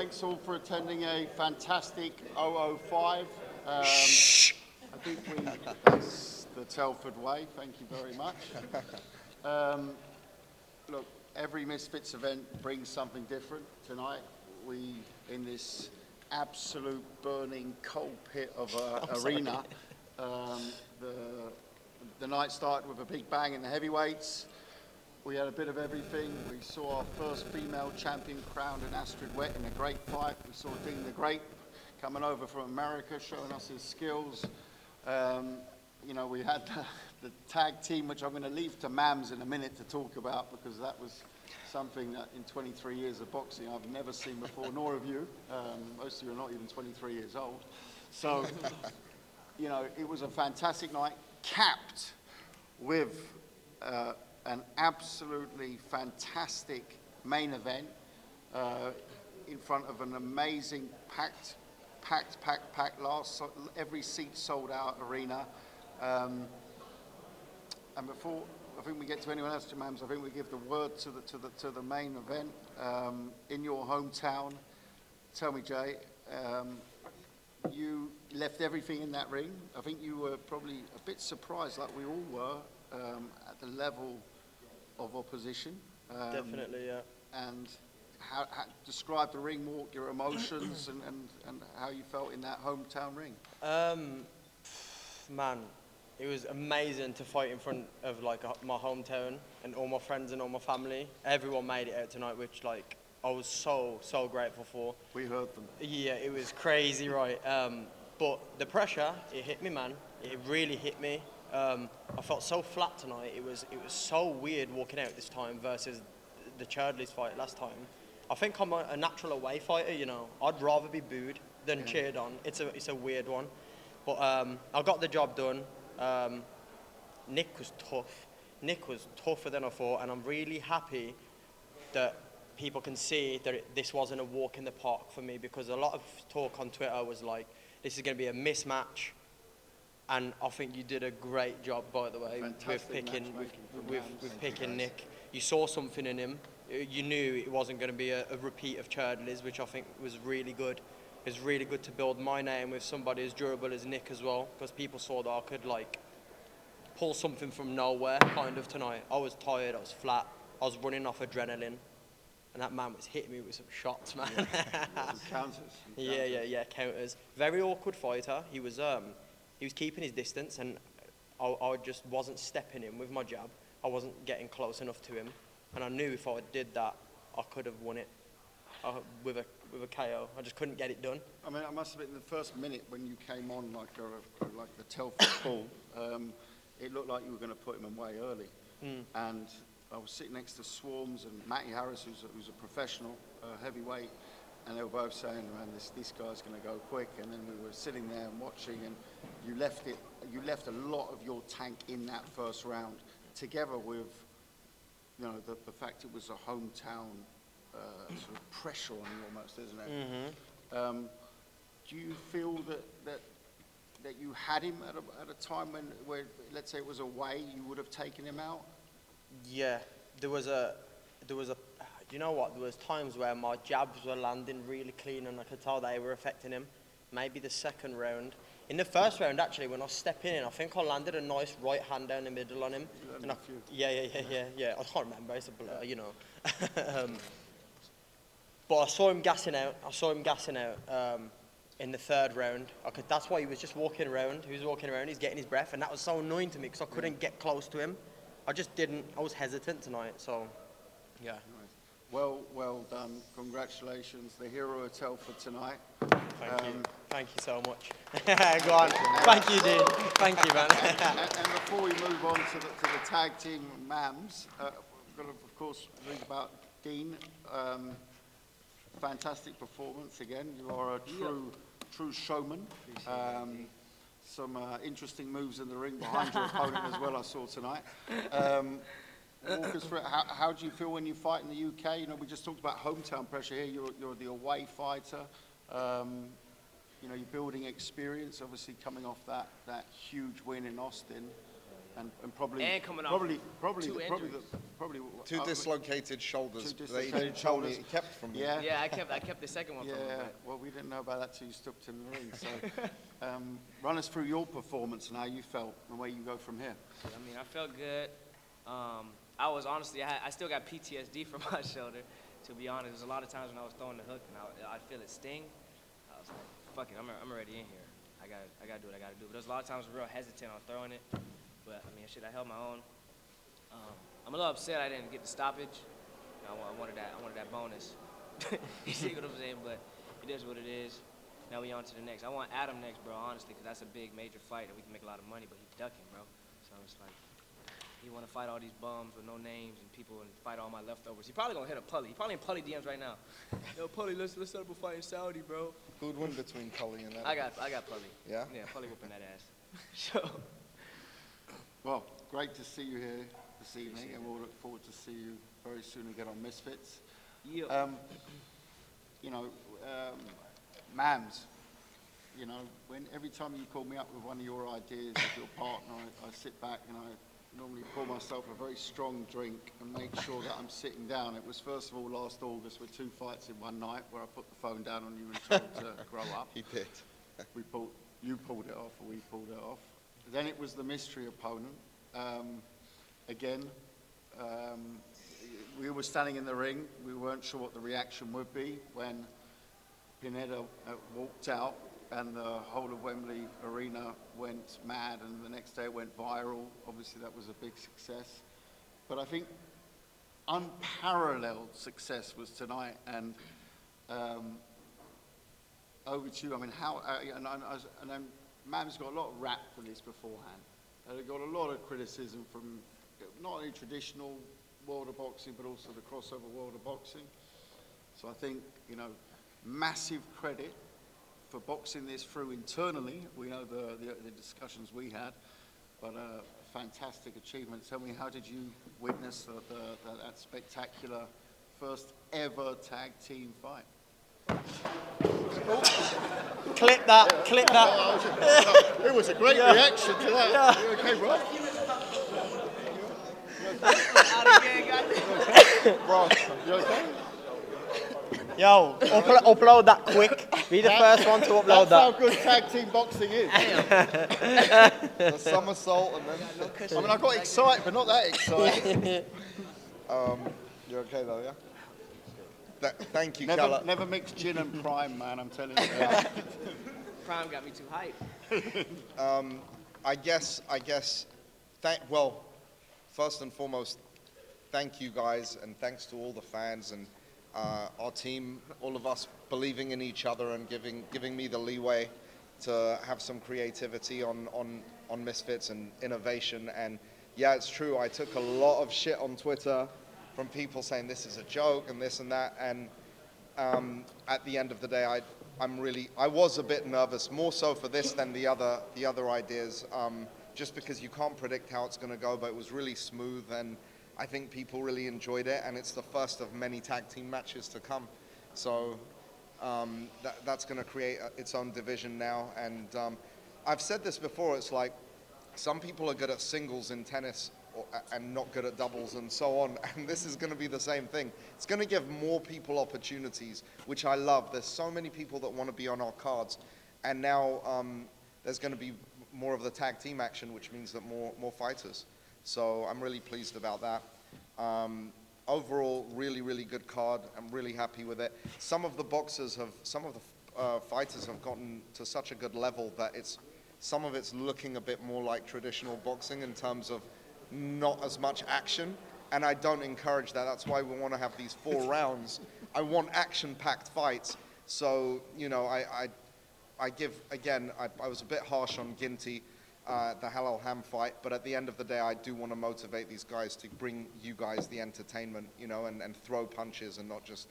thanks all for attending a fantastic 005. I think that's the Telford way. Thank you very much. Look, every Misfits event brings something different. Tonight, we, in this absolute burning coal pit of an arena, the night started with a big bang in the heavyweights. We had a bit of everything. We saw our first female champion crowned in Astrid Wet in a great fight. We saw Dean the Great coming over from America, showing us his skills. You know, we had the tag team, which I'm going to leave to Mams in a minute to talk about, because that was something that in 23 years of boxing I've never seen before, nor have you. Most of you are not even 23 years old. So, you know, it was a fantastic night, capped with an absolutely fantastic main event in front of an amazing packed every seat sold out arena. And before I think we get to anyone else, Jamams, I think we give the word to the main event in your hometown. Tell me, Jay, you left everything in that ring. I think you were probably a bit surprised, like we all were, at the level of opposition. Definitely, yeah. And how describe the ring walk, your emotions, and how you felt in that hometown ring. Man, it was amazing to fight in front of like my hometown and all my friends and all my family. Everyone made it out tonight, which like I was so grateful for. We heard them. Yeah, it was crazy, right? But the pressure, it hit me, man. It really hit me. I felt so flat tonight. It was so weird walking out this time versus the Churdley's fight last time. I think I'm a natural away fighter, you know. I'd rather be booed than cheered on. It's a weird one. But I got the job done. Nick was tough. Nick was tougher than I thought, and I'm really happy that people can see that this wasn't a walk in the park for me, because a lot of talk on Twitter was like, this is going to be a mismatch. And I think you did a great job, by the way, with picking Nick. You saw something in him. You knew it wasn't going to be a repeat of Churdley's, which I think was really good. It was really good to build my name with somebody as durable as Nick as well, because people saw that I could like pull something from nowhere kind of tonight. I was tired, I was flat, I was running off adrenaline, and that man was hitting me with some shots, man. Counters. Yeah, counters. Very awkward fighter. He was keeping his distance, and I just wasn't stepping in with my jab. I wasn't getting close enough to him, and I knew if I did that, I could have won it with a KO. I just couldn't get it done. I mean, I must have been in the first minute when you came on like the Telford ball. It looked like you were going to put him away early, and I was sitting next to Swarms and Matty Harris, who's a professional heavyweight, and they were both saying, "Man, this guy's going to go quick." And then we were sitting there and watching, and you left a lot of your tank in that first round, together with, you know, the fact it was a hometown sort of pressure on you almost, isn't it? Mm-hmm. Do you feel that you had him at a time where, let's say it was away, you would have taken him out? Yeah, there was you know what, there was times where my jabs were landing really clean and I could tell they were affecting him. Maybe the second round. In the first round, actually, when I was stepping in, I think I landed a nice right hand down the middle on him. Yeah. I can't remember, it's a blur, you know. But I saw him gassing out. In the third round. That's why he was just walking around. He was walking around, he's getting his breath, and that was so annoying to me because I couldn't get close to him. I was hesitant tonight, so, yeah. Well done. Congratulations. The hero of Telford tonight. Thank you. Thank you so much. Go on. Thank you, Dean. Thank you, man. and before we move on to the tag team Mams, we've got to, of course, read about Dean. Fantastic performance again. You are a true showman. Some interesting moves in the ring behind your opponent as well, I saw tonight. Walk us through it. How do you feel when you fight in the UK? You know, we just talked about hometown pressure here. You're the away fighter. You know, you're building experience, obviously coming off that huge win in Austin. and probably And coming off probably two injuries. Two dislocated shoulders Two that he dislocated didn't tell me shoulders. he kept from me. Yeah. Yeah, I kept the second one from him. Yeah, well, we didn't know about that till you stepped in the ring. So, run us through your performance and how you felt and where you go from here. I mean, I felt good. I was honestly, I still got PTSD from my shoulder, to be honest. There's a lot of times when I was throwing the hook and I'd feel it sting. I was like, fuck it, I'm already in here. I gotta do what I gotta do. But there's a lot of times I was real hesitant on throwing it. But I mean, shit, I held my own. I'm a little upset I didn't get the stoppage. You know, I wanted that bonus. You see what I'm saying? But it is what it is. Now we on to the next. I want Adam next, bro, honestly, because that's a big, major fight and we can make a lot of money, but he's ducking, bro. So it's like, he want to fight all these bums with no names and people and fight all my leftovers. He probably going to hit up Pully. He probably in Pully DMs right now. Yo, Pully, let's set up a fight in Saudi, bro. Who would win between Cully and that? I got Pully. Yeah? Yeah, Pully whooping that ass. So. Well, great to see you here this evening, and we'll look forward to see you very soon again on Misfits. Yeah. You know, Mams, you know, every time you call me up with one of your ideas as your partner, I sit back and I normally pour myself a very strong drink and make sure that I'm sitting down. It was first of all last August with 2 fights in one night where I put the phone down on you and told to grow up. He did. You pulled it off, or we pulled it off. Then it was the mystery opponent. Again, we were standing in the ring. We weren't sure what the reaction would be when Pineda walked out and the whole of Wembley Arena went mad, and the next day it went viral. Obviously, that was a big success. But I think unparalleled success was tonight, and over to you. I mean, how, and then Mam's got a lot of rap for this beforehand. They got a lot of criticism from not only traditional world of boxing, but also the crossover world of boxing. So I think, you know, massive credit for boxing this through internally. We know the discussions we had, but fantastic achievement. Tell me, how did you witness that spectacular first ever tag team fight? Clip that, clip that. It was a great reaction to that. Yeah. You okay, bro? Bro, you okay? Yo, upload that quick. Be the first one to upload That's how that. good tag team boxing is. The somersault and then... I mean, I got excited, but not that excited. You're okay though, yeah? Thank you, Calla. Never mix gin and prime, man, I'm telling you. Prime got me too hyped. I guess, well, first and foremost, thank you guys, and thanks to all the fans and our team, all of us believing in each other and giving me the leeway to have some creativity on Misfits and innovation. And yeah, it's true, I took a lot of shit on Twitter from people saying this is a joke and this and that. And at the end of the day, I was a bit nervous, more so for this than the other ideas, just because you can't predict how it's going to go. But it was really smooth, and I think people really enjoyed it. And it's the first of many tag team matches to come, so that's going to create its own division now. And I've said this before. It's like some people are good at singles in tennis and not good at doubles and so on, and this is going to be the same thing. It's going to give more people opportunities, which I love. There's so many people that want to be on our cards, and now there's going to be more of the tag team action, which means that more fighters. So I'm really pleased about that. Overall, really good card. I'm really happy with it. Some of the fighters have gotten to such a good level that some of it's looking a bit more like traditional boxing in terms of not as much action, and I don't encourage that. That's why we want to have these 4 rounds. I want action-packed fights. So, you know, I give, again, I was a bit harsh on Ginty, the Halal Ham fight, but at the end of the day, I do want to motivate these guys to bring you guys the entertainment, you know, and throw punches and not just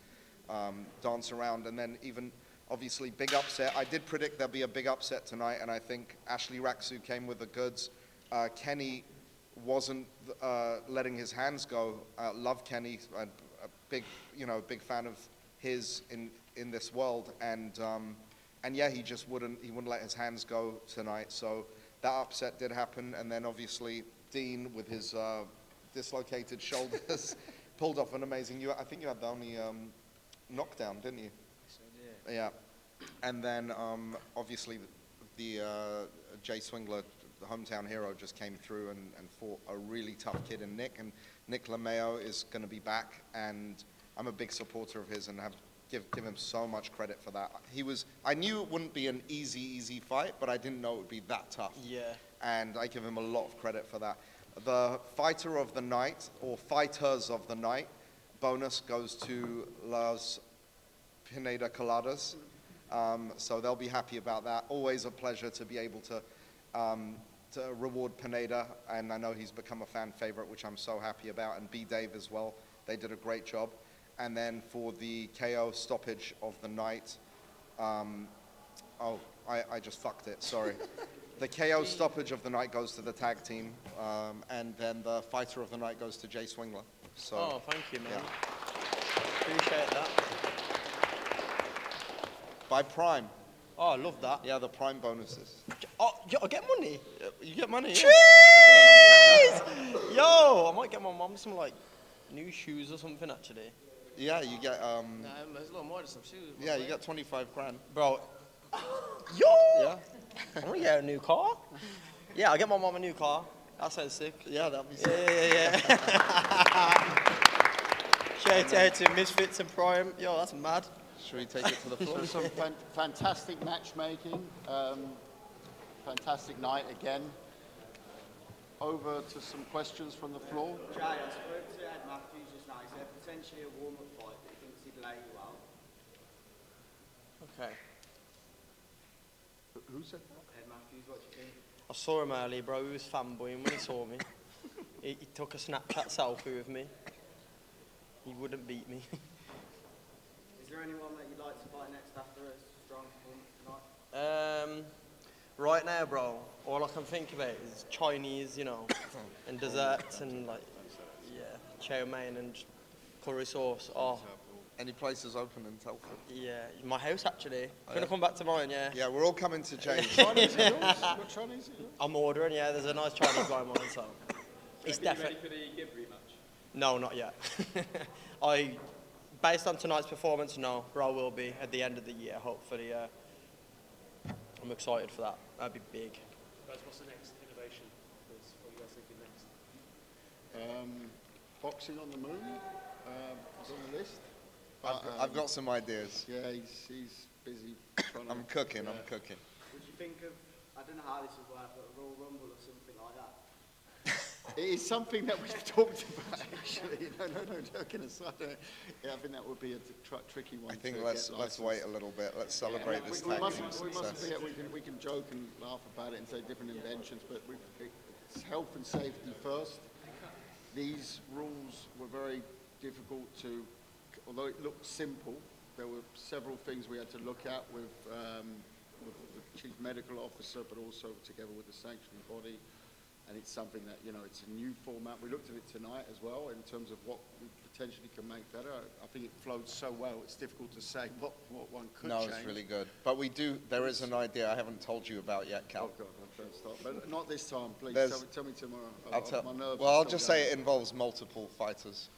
dance around. And then even, obviously, big upset. I did predict there'll be a big upset tonight, and I think Ashley Raksu came with the goods. Kenny wasn't letting his hands go. Love Kenny, a big fan of his in this world, and yeah, he just wouldn't let his hands go tonight. So that upset did happen, and then obviously DEEN with his dislocated shoulders pulled off an amazing. I think you had the only knockdown, didn't you? So did. Yeah. And then obviously the Jay Swingler, the hometown hero, just came through and fought a really tough kid in Nick. And Nick LeMayo is going to be back, and I'm a big supporter of his and give him so much credit for that. I knew it wouldn't be an easy fight, but I didn't know it would be that tough. Yeah. And I give him a lot of credit for that. The fighter of the night, or fighters of the night, bonus goes to Las Pineda Coladas. So they'll be happy about that. Always a pleasure to be able to reward Pineda, and I know he's become a fan favorite, which I'm so happy about, and B. Dave as well. They did a great job. And then for the KO stoppage of the night, I just fucked it, sorry. The KO stoppage of the night goes to the tag team, and then the fighter of the night goes to Jay Swingler. So, Oh, thank you, man. yeah. Appreciate that. By Prime. Oh, I love that. Yeah, the Prime bonuses. Oh, I get money. You get money, Jeez! yeah. Yo, I might get my mom some like new shoes or something actually. Yeah, you get, Nah, it's a little more than some shoes. yeah, you get 25 grand. Bro, yo! Yeah? I'm gonna get a new car. Yeah, I'll get my mom a new car. That sounds sick. Yeah, that'd be sick. Yeah. Shout out to Misfits and Prime. Yo, that's mad. Should we take it to the floor? So some fantastic matchmaking, fantastic night again. Over to some questions from the floor. Jay, I spoke to Ed Matthews just now. He said potentially a warm-up fight, but he thinks he'd lay you out. Okay. Who said that? Ed Matthews, what do you think? I saw him earlier, bro. He was fanboying when he saw me. He took a Snapchat selfie with me. He wouldn't beat me. Is there anyone that you'd like to fight next after a strong performance tonight? Right now, bro, all I can think about is Chinese, you know, and desserts and like, yeah, chow mein and curry sauce. Oh, Any places open in Telford? yeah, my house actually. Gonna come back to mine, yeah. Yeah, we're all coming to James. Chinese are yours? What Chinese are yours? I'm ordering, yeah. There's a nice Chinese guy in mine, so it's definitely. Ready for the Gib rematch? No, not yet. Based on tonight's performance, no, bro will be at the end of the year, hopefully. I'm excited for that. That'd be big. Guys, what's the next innovation? What are you guys thinking next? Boxing on the moon is on the list. I've got some ideas. Yeah, he's busy trying to... I'm cooking. Would you think of, I don't know how this would work, but a Royal Rumble or something like that? It is something that we've talked about, actually. No, joking aside. Yeah, I think that would be a tricky one. I think to let's get licensed. wait a little bit. Let's celebrate this We tag mustn't team success. forget we can joke and laugh about it and say different inventions, but it's health and safety first. These rules were very difficult to, although it looked simple, there were several things we had to look at with the chief medical officer, but also together with the sanctioning body. And it's something that, you know, it's a new format. We looked at it tonight as well in terms of what we potentially can make better. I think it flowed so well, it's difficult to say what one could change. No, it's really good. But there is an idea I haven't told you about yet, Cal. Oh, God, I don't stop. But not this time, please. There's- Tell me tomorrow. I'll My nerves well, are I'll still just going. say it involves multiple fighters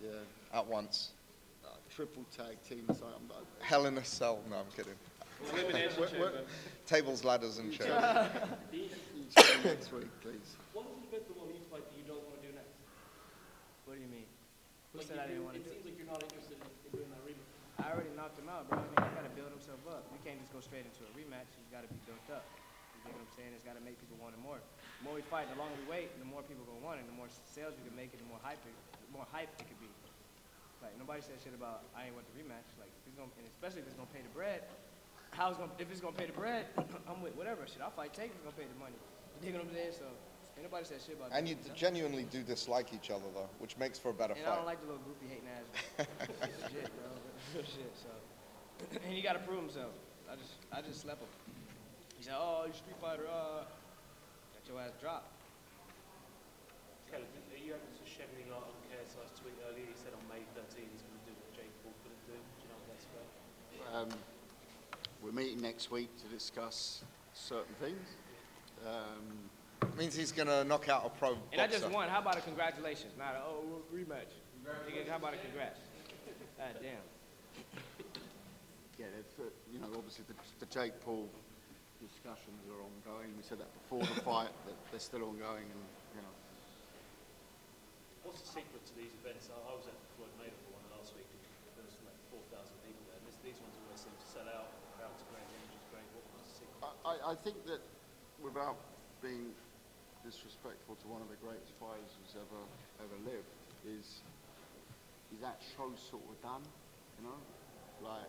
Yeah. at once. Triple tag team. So Hell in a Cell. No, I'm kidding. Elimination chamber. Tables, ladders, and chairs. next week, please. What is the one you fight that you don't want to do next? What do you mean? Who Like said I didn't want to it do seems like you're not interested in doing that rematch. I already knocked him out, bro. I mean, you gotta build himself up. You can't just go straight into a rematch. He's gotta be built up. You get what I'm saying? It's gotta make people want it more. The more we fight, the longer we wait, the more people gonna want it. The more sales we can make it, the more hype it could be. Like nobody said shit about I ain't want the rematch. Like if he's gonna, and especially if it's gonna pay the bread. If it's gonna pay the bread, I'm with whatever shit. I'll fight Tank if it's gonna pay the money. You dig what I'm saying? So ain't nobody said shit about And that. you genuinely do dislike each other, though, which makes for a better And I don't fight. like the little goofy hating ass shit, bro. Real shit. So, and he got to prove himself. I just slept him. He said, "Oh, you Street Fighter, got your ass dropped." Kelly, are you able to shed any light on KSI's tweet earlier? He said on May 13 he's going to do what Jake Paul couldn't do. Do you know what that's about? We're meeting next week to discuss certain things. Means he's gonna knock out a pro And I just boxer. won. How about a congratulations? Not a rematch. Nigga, how about a congrats? God damn. Yeah, you know, obviously the Jake Paul discussions are ongoing. We said that before the fight, that they're still ongoing, and you know. What's the secret to these events? I was at the Floyd Mayweather one last week, and there was like 4,000 people there. And these ones always seem to sell out. The crowd's great, the energy's great. What was the secret? I think that without being disrespectful to one of the greatest fighters who's ever lived, is that show's sort of done, you know? Like,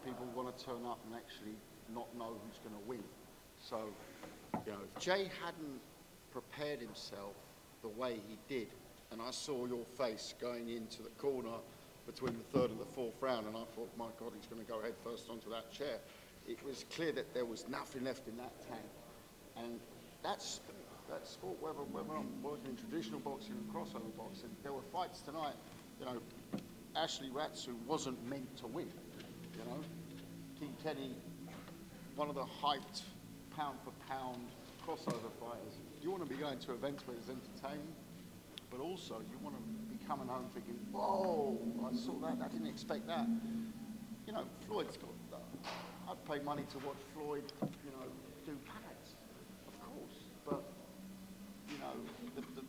people want to turn up and actually not know who's going to win. So, you know, if Jay hadn't prepared himself the way he did, and I saw your face going into the corner between the third and the fourth round, and I thought, my God, he's going to go head first onto that chair. It was clear that there was nothing left in that tank. And that's sport, whether I'm working in traditional boxing and crossover boxing. There were fights tonight, you know, Ashley Ratsu wasn't meant to win, you know. King Kenny, one of the hyped pound for pound crossover fighters. You want to be going to events where it's entertaining, but also you want to be coming home thinking, whoa, I saw that, I didn't expect that. You know, Floyd's got, I'd pay money to watch Floyd, you know, do pads, of course, but, you know,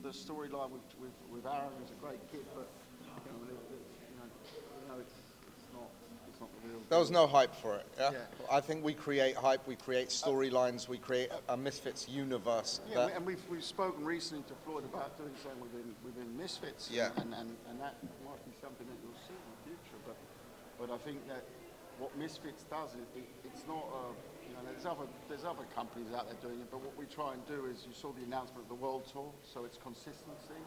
the storyline with Aaron is a great kid, but, you know, it's not the real. There was no hype for it. Yeah? Yeah. I think we create hype, we create storylines, we create a Misfits universe. Yeah, and we've spoken recently to Floyd about doing something within Misfits, Yeah. and that might be something that you'll see in the future. But I think that what Misfits does is it's not you know, there's other companies out there doing it, but what we try and do is, you saw the announcement of the World Tour, so it's consistency.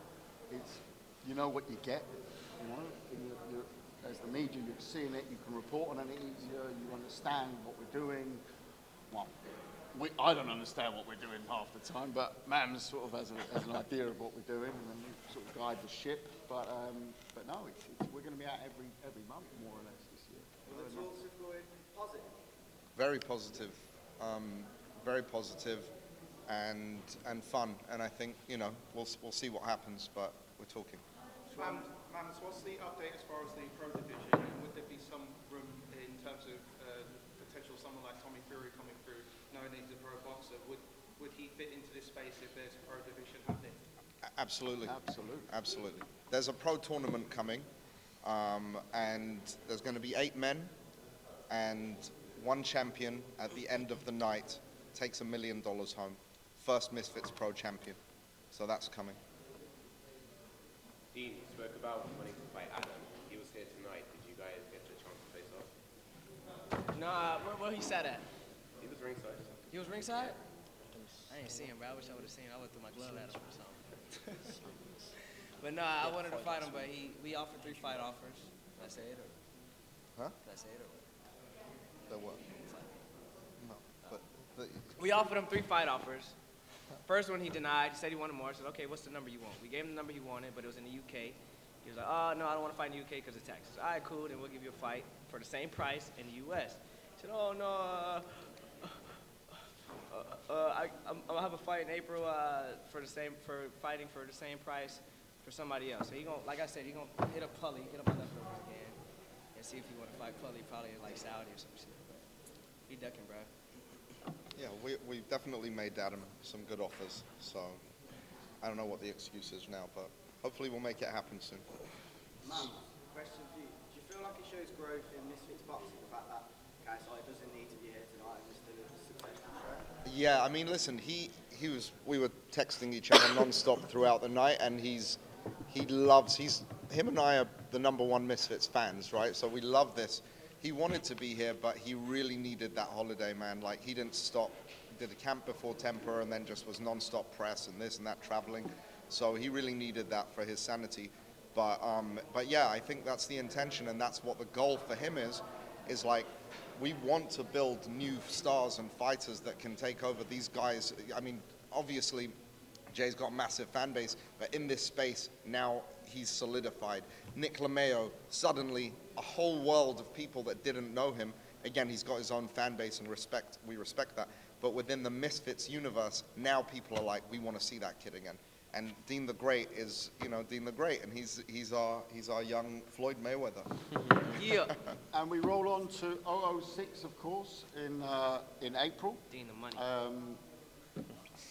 It's, you know what you get, you know. As the media, you're seeing it, you can report on it easier, you understand what we're doing. Well, I don't understand what we're doing half the time, but Mams sort of has an idea of what we're doing, and then we sort of guide the ship. But no, we're going to be out every month, more or less, this year. Well, the talks are going positive. Very positive, and fun. And I think, you know, we'll see what happens, but we're talking. Mams, what's the update as far as the pro division? And would there be some room in terms of potential someone like Tommy Fury coming through, knowing he's a pro boxer? Would he fit into this space if there's a pro division happening? Absolutely. Absolutely. Absolutely. There's a pro tournament coming, and there's going to be 8 men, and one champion at the end of the night takes $1 million home. First Misfits Pro champion. So that's coming. DEEN spoke about wanting to fight Adam. He was here tonight. Did you guys get the chance to face off? Nah, where he sat at? He was ringside. He was ringside? I ain't seen him, bro. I wish I would have seen him. I would have threw my glove at him or something. But nah, I wanted to fight him, but we offered 3 fight offers. Did I say it or? Huh? Did I say it or what? There were. No. But We offered him 3 fight offers. First one he denied. He said he wanted more. I said, okay, what's the number you want? We gave him the number he wanted, but it was in the UK. He was like, oh, no, I don't want to fight in the UK because of taxes. All right, cool, then we'll give you a fight for the same price in the US. He said, oh, no, I'll have a fight in April for fighting for the same price for somebody else. So he gonna, like I said, he gonna hit up Pully, get up my leftovers again, and see if he want to fight Pully, probably in like Saudi or some shit. But he ducking, bro. yeah, we've definitely made Adam some good offers. So I don't know what the excuse is now, but hopefully we'll make it happen soon. Mams, question for you. Do you feel like it shows growth in Misfits boxing, the fact that KSI doesn't need to be here tonight and we're still a successful show? Yeah, I mean, listen, we were texting each other non-stop throughout the night, and him and I are the #1 Misfits fans, right? So we love this. He wanted to be here, but he really needed that holiday, man. Like, he didn't stop, did a camp before Temper, and then just was non-stop press and this and that traveling. So he really needed that for his sanity. But yeah, I think that's the intention, and that's what the goal for him is like, we want to build new stars and fighters that can take over these guys. I mean, obviously, Jay's got a massive fan base, but in this space, now he's solidified. Nick LeMayo, suddenly a whole world of people that didn't know him. Again, he's got his own fan base and we respect that. but within the Misfits universe, now people are like, we want to see that kid again. And Dean the Great is, you know, Dean the Great, and he's our young Floyd Mayweather. Yeah. And we roll on to 006, of course, in April. Dean the money.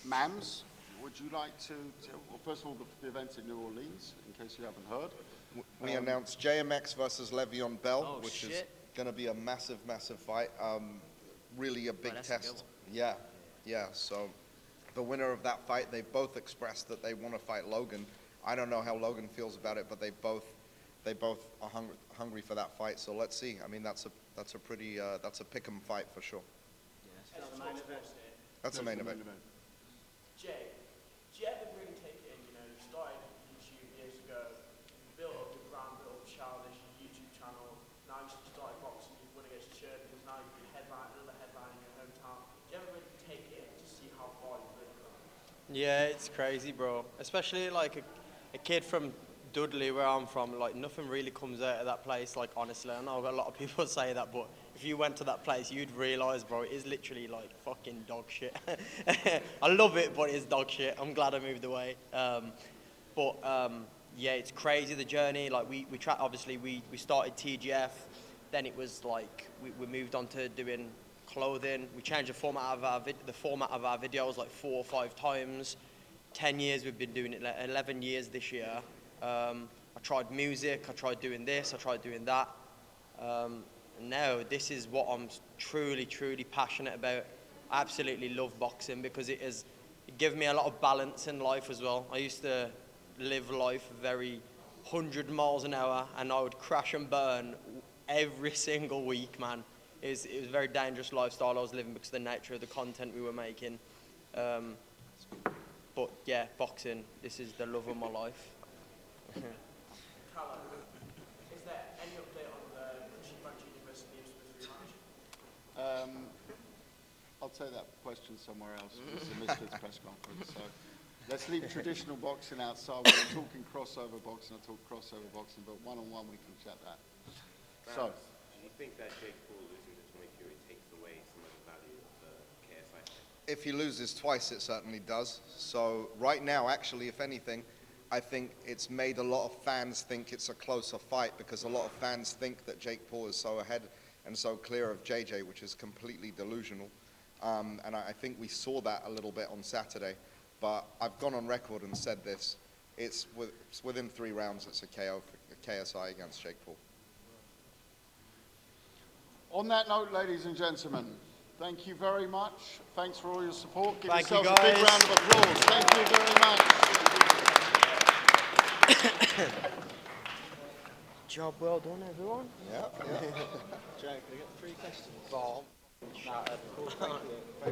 Mams, would you like to tell, well, first of all, the event's in New Orleans, in case you haven't heard. We announced JMX versus Le'Veon Bell, Oh, which is shit. going to be a massive, massive fight. Really a big that's a good test. one. Yeah. So the winner of that fight, they both expressed that they want to fight Logan. I don't know how Logan feels about it, but they both are hungry for that fight. So let's see. I mean, that's a pretty that's a pick'em fight for sure. That's the main event. Jay, do you ever really take it in, you know, you started YouTube years ago, you built up the brand, built up Childish, your YouTube channel, now you started boxing, you've won against Chirpins, now you're another headline in your hometown. Do you ever really take it in to see how far you've really come? Yeah, it's crazy, bro. Especially like a kid from Dudley, where I'm from, like nothing really comes out of that place, like honestly. I know a lot of people say that, but if you went to that place, you'd realise, bro, it is literally like fucking dog shit. I love it, but it's dog shit. I'm glad I moved away. Yeah, it's crazy, the journey. Like we obviously we started TGF, then it was like we moved on to doing clothing. We changed the format of our videos like 4 or 5 times. 10 years we've been doing it, like 11 years this year. I tried music, I tried doing this, I tried doing that. No, this is what I'm truly passionate about. I absolutely love boxing because it gives me a lot of balance in life as well. I used to live life very 100 miles an hour, and I would crash and burn every single week, man. It was a very dangerous lifestyle I was living because of the nature of the content we were making. But yeah, boxing, this is the love of my life. Callum, is there any update on the Christian Branch University of Smith rematch? I'll take that question somewhere else. It's a Misfits press conference. So let's leave traditional boxing outside. We're talking crossover boxing. I talk crossover boxing, but one-on-one we can chat that. So, Do you think that Jake Paul losing to Tommy Fury takes away some of the value of the KSI fight? If he loses twice, it certainly does. So right now, actually, if anything, I think it's made a lot of fans think it's a closer fight because a lot of fans think that Jake Paul is so ahead and so clear of JJ, which is completely delusional. And I think we saw that a little bit on Saturday. But I've gone on record and said this. It's within 3 rounds, it's a KO for KSI against Jake Paul. on that note, ladies and gentlemen, thank you very much. Thanks for all your support. Give Thank you, yourselves a big guys. round of applause. Thank you very much. Job well done, everyone. Yeah. Joe, can I get 3 questions? Bob. Cool, thank you.